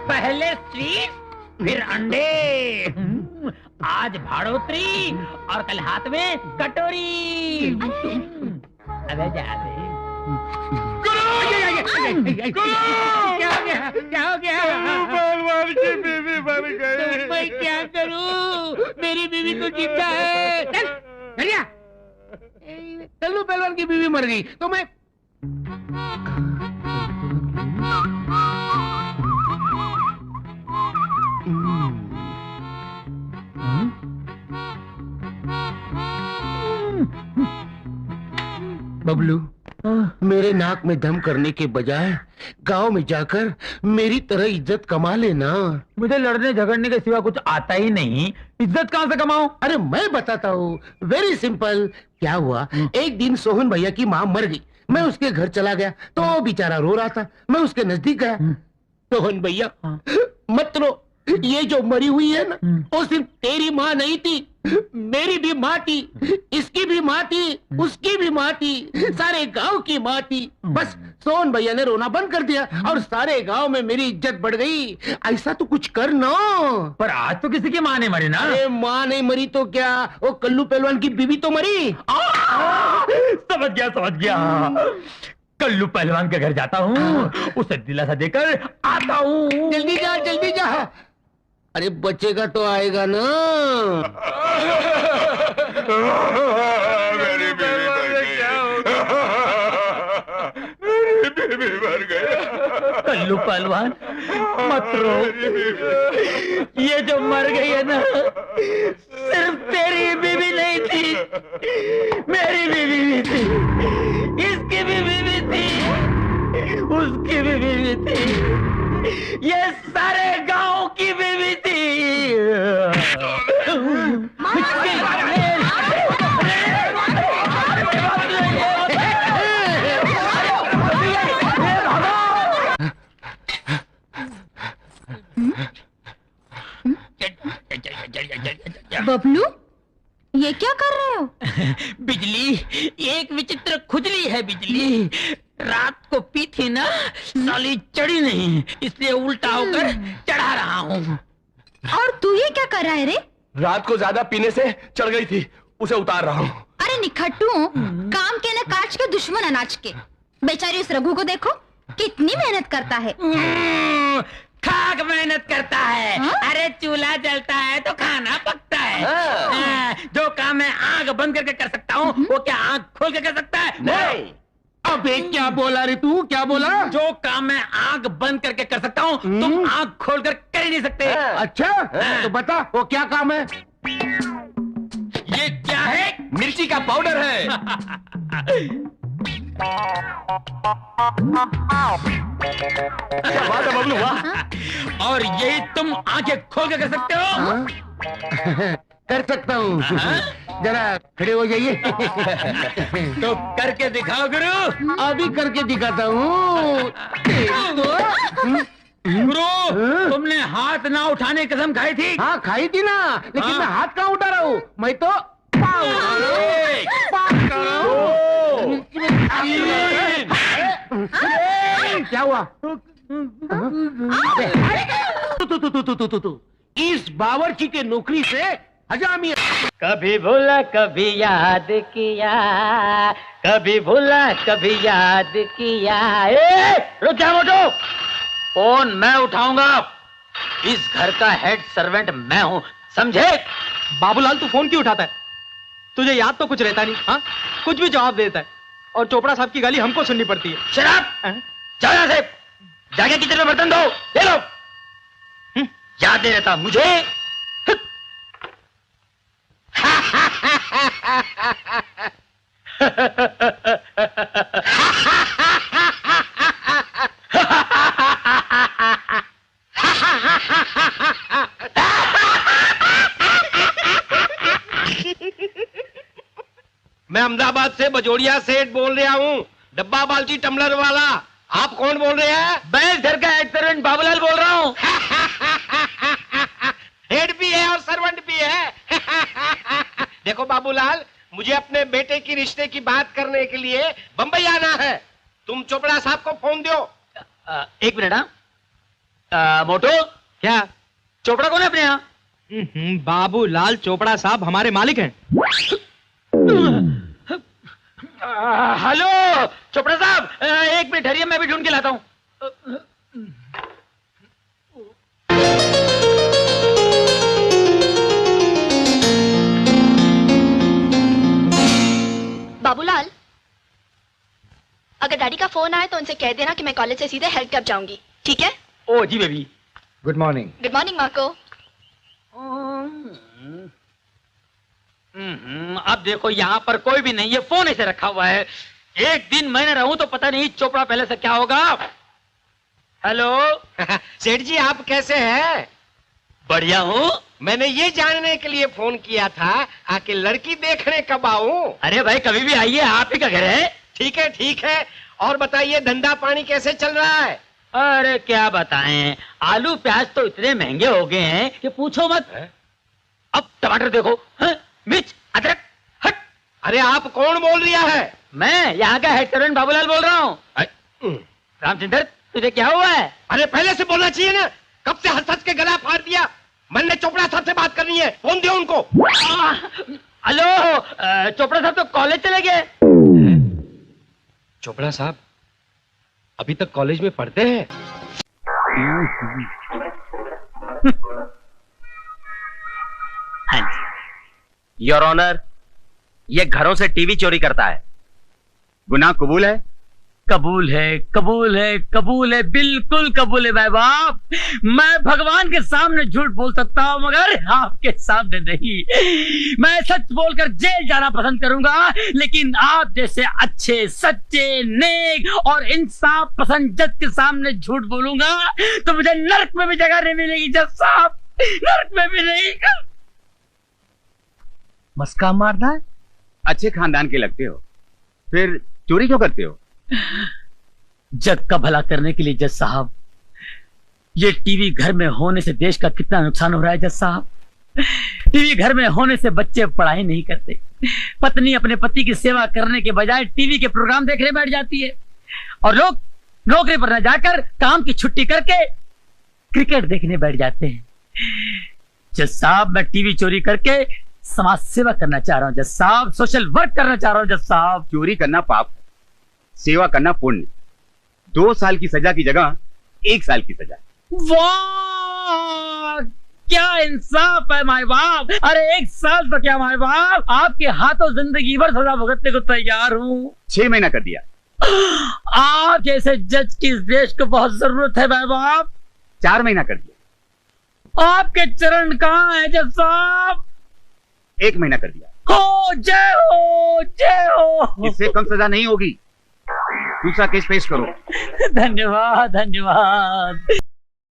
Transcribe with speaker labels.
Speaker 1: पहले स्वीट फिर अंडे, आज भाड़ोत्री और कल हाथ में कटोरी। अबे जा दे। क्या हो गया? क्या हो गया?
Speaker 2: पहलवान की बीवी मर गई।
Speaker 1: तो मैं क्या करूं? मेरी बीवी तो जिंदा है। चल चलिया।
Speaker 3: कल्लू पहलवान की बीवी मर गई तो मैं बबलू, मेरे नाक में दम करने के बजाय गांव में जाकर मेरी तरह इज्जत कमा लेना।
Speaker 1: मुझे लड़ने झगड़ने के सिवा कुछ आता ही नहीं, इज्जत कहाँ से कमाऊं?
Speaker 3: अरे मैं बताता हूँ, वेरी सिंपल। क्या हुआ, एक दिन सोहन भैया की माँ मर गई। मैं उसके घर चला गया तो वो बेचारा रो रहा था। मैं उसके नजदीक गया। सोहन भैया मत रो, ये जो मरी हुई है ना, वो सिर्फ तेरी माँ नहीं थी, मेरी भी माँ थी, इसकी भी माँ थी, उसकी भी माँ थी, सारे गांव की माँ थी। बस सोहन भैया ने रोना बंद कर दिया और सारे गांव में मेरी इज्जत बढ़ गई। ऐसा तो कुछ कर ना।
Speaker 1: पर आज तो किसी की माँ नहीं मरी ना।
Speaker 3: अरे माँ नहीं मरी तो क्या, वो कल्लू पहलवान की बीवी तो मरी।
Speaker 1: समझ गया। कल्लू पहलवान के घर जाता हूँ, उसे दिलासा देकर आता हूँ।
Speaker 3: जल्दी जा। अरे बचेगा तो आएगा ना।
Speaker 2: मेरी बीवी मर गई।
Speaker 1: कल्लू पहलवान मत रो, ये जो मर गई है ना, सिर्फ तेरी बीवी नहीं थी, मेरी बीवी भी थी, इसकी भी बीवी थी, उसकी भी बीवी थी, ये सारे गांव की बीवी थी।
Speaker 4: बबलू, ये क्या कर रहे हो?
Speaker 1: बिजली, एक विचित्र खुजली है बिजली। रात को पी थी ना, साली चढ़ी नहीं, इसलिए उल्टा होकर चढ़ा रहा हूँ।
Speaker 4: और तू ये क्या कर रहा है रे?
Speaker 2: रात को ज्यादा पीने से चढ़ गई थी, उसे उतार रहा हूँ।
Speaker 4: अरे निखट्टू, काम के न काज के, दुश्मन अनाज के। बेचारी उस रघु को देखो, कितनी मेहनत करता है।
Speaker 1: खाक मेहनत करता है। अरे चूल्हा जलता है तो खाना पकता है। जो काम मैं आंख बंद करके कर सकता हूँ, वो क्या आंख खोल के कर सकता है?
Speaker 3: नहीं। अबे क्या बोला रे तू, क्या बोला?
Speaker 1: जो काम मैं आंख बंद करके कर सकता हूँ, तुम आंख खोल कर कर ही नहीं सकते।
Speaker 3: अच्छा, तो बता वो क्या काम है?
Speaker 1: ये क्या है?
Speaker 2: मिर्ची का पाउडर है। क्या बात है बबलू, वाह।
Speaker 1: और यही तुम आंखें खोल के कर सकते हो?
Speaker 3: कर सकता हूँ। जरा खड़े हो जाइए।
Speaker 1: तो करके दिखाओ गुरु।
Speaker 3: अभी करके दिखाता हूँ।
Speaker 1: गुरु, तुमने हाथ ना उठाने की कसम खाई थी।
Speaker 3: हाँ खाई थी ना, लेकिन मैं हाथ कहाँ उठा रहा हूँ, मैं तो पाँव उठा रहा हूँ। क्या हुआ? इस बावर्ची के नौकरी से हजामी।
Speaker 1: कभी भूला कभी याद किया, कभी भूला कभी याद किया। रुक जा मोटो, फोन मैं उठाऊंगा। इस घर का हेड सर्वेंट मैं हूँ, समझे?
Speaker 5: बाबूलाल तू फोन क्यों उठाता है? तुझे याद तो कुछ रहता नहीं, हाँ? कुछ भी जवाब देता है और चोपड़ा साहब की गाली हमको सुननी पड़ती है।
Speaker 1: शराब, जाओ यहाँ से, जाके किचन में बर्तन धो, ले लो। याद नहीं रहता मुझे।
Speaker 2: मैं अहमदाबाद से बजोड़िया सेठ बोल रहा हूँ, डब्बा बाल्टी टम्बलर वाला। आप कौन बोल रहे हैं?
Speaker 1: मैं इस घर का हेड सर्वेंट बाबूलाल बोल रहा हूँ।
Speaker 2: हेड भी है और सर्वेंट भी है। देखो बाबूलाल, मुझे अपने बेटे की रिश्ते की बात करने के लिए बंबई आना है। तुम चोपड़ा साहब को फोन दो।
Speaker 1: एक मिनट। हाँ, मोटू
Speaker 5: क्या?
Speaker 1: चोपड़ा कौन है अपने यहाँ?
Speaker 5: बाबूलाल चोपड़ा साहब हमारे मालिक हैं।
Speaker 1: हेलो चोपड़ा साहब, एक मिनट ठहरिए, मैं भी ढूंढ के लाता हूँ।
Speaker 6: बाबूलाल, अगर डैडी का फोन आए तो उनसे कह देना कि मैं कॉलेज से सीधे हेल्थ क्लब जाऊंगी, ठीक है?
Speaker 1: ओ जी baby.
Speaker 2: Good morning.
Speaker 6: Good morning Marco.
Speaker 1: अब देखो यहाँ पर कोई भी नहीं है, फोन ऐसे रखा हुआ है। एक दिन मैं न रहूं तो पता नहीं चोपड़ा पहले से क्या होगा। हेलो
Speaker 2: सेठ जी, आप कैसे हैं?
Speaker 1: बढ़िया हूँ।
Speaker 2: मैंने ये जानने के लिए फोन किया था आके लड़की देखने कब आऊं?
Speaker 1: अरे भाई कभी भी आइए, आप ही का घर है।
Speaker 2: ठीक है ठीक है। और बताइए धंधा पानी कैसे चल रहा है?
Speaker 1: अरे क्या बताएं, आलू प्याज तो इतने महंगे हो गए हैं कि पूछो मत। अब टमाटर देखो, मिर्च, अदरक, हट।
Speaker 2: अरे आप कौन बोल रहा है?
Speaker 1: मैं यहाँ का हेड सर्वेंट बाबूलाल बोल रहा हूँ। रामचंद्र, तुझे क्या हुआ है?
Speaker 2: अरे पहले से बोलना चाहिए ना, कब से हंस हंस के गला फाड़ दिया। मैंने चोपड़ा साहब से बात करनी है, फोन दियो उनको।
Speaker 1: हेलो, चोपड़ा साहब तो कॉलेज चले गए।
Speaker 2: चोपड़ा साहब अभी तक कॉलेज में पढ़ते हैं?
Speaker 1: हाँ जी।
Speaker 7: योर ऑनर, ये घरों से टीवी चोरी करता है, गुनाह कबूल है?
Speaker 1: कबूल है, कबूल है, कबूल है, बिल्कुल कबूल है भाई बाप। मैं भगवान के सामने झूठ बोल सकता हूँ मगर आपके सामने नहीं। मैं सच बोलकर जेल जाना पसंद करूंगा, लेकिन आप जैसे अच्छे, सच्चे, नेक और इंसाफ पसंद जज के सामने झूठ बोलूंगा तो मुझे नर्क में भी जगह नहीं मिलेगी जज साहब, नर्क में भी नहीं। मस्का मारना है?
Speaker 7: अच्छे खानदान के लगते हो, फिर चोरी क्यों करते हो?
Speaker 1: जग का भला करने के लिए जज साहब। ये टीवी घर में होने से देश का कितना नुकसान हो रहा है जज साहब। टीवी घर में होने से बच्चे पढ़ाई नहीं करते, पत्नी अपने पति की सेवा करने के बजाय टीवी के प्रोग्राम देखने बैठ जाती है, और लोग नौकरी पर न जाकर काम की छुट्टी करके क्रिकेट देखने बैठ जाते हैं। जज साहब, मैं टीवी चोरी करके समाज सेवा करना चाह रहा हूँ जज साहब, सोशल वर्क करना चाह रहा हूँ जज साहब।
Speaker 7: चोरी करना पाप है, सेवा करना पुण्य। 2 साल की सजा की जगह 1 साल की सजा।
Speaker 1: वाह, क्या इंसाफ है माय बाप। अरे 1 साल तो क्या माय बाप, आपके हाथों जिंदगी भर सजा भुगतने को तैयार हूँ।
Speaker 7: 6 महीना कर दिया।
Speaker 1: आप जैसे जज की इस देश को बहुत जरूरत है माय बाप।
Speaker 7: 4 महीना कर दिया।
Speaker 1: आपके चरण कहाँ है जज साहब?
Speaker 7: 1 महीना कर दिया।
Speaker 1: हो जय हो, जय हो।
Speaker 7: इससे कम सजा नहीं होगी, दूसरा केस पेश करो।
Speaker 1: धन्यवाद, धन्यवाद।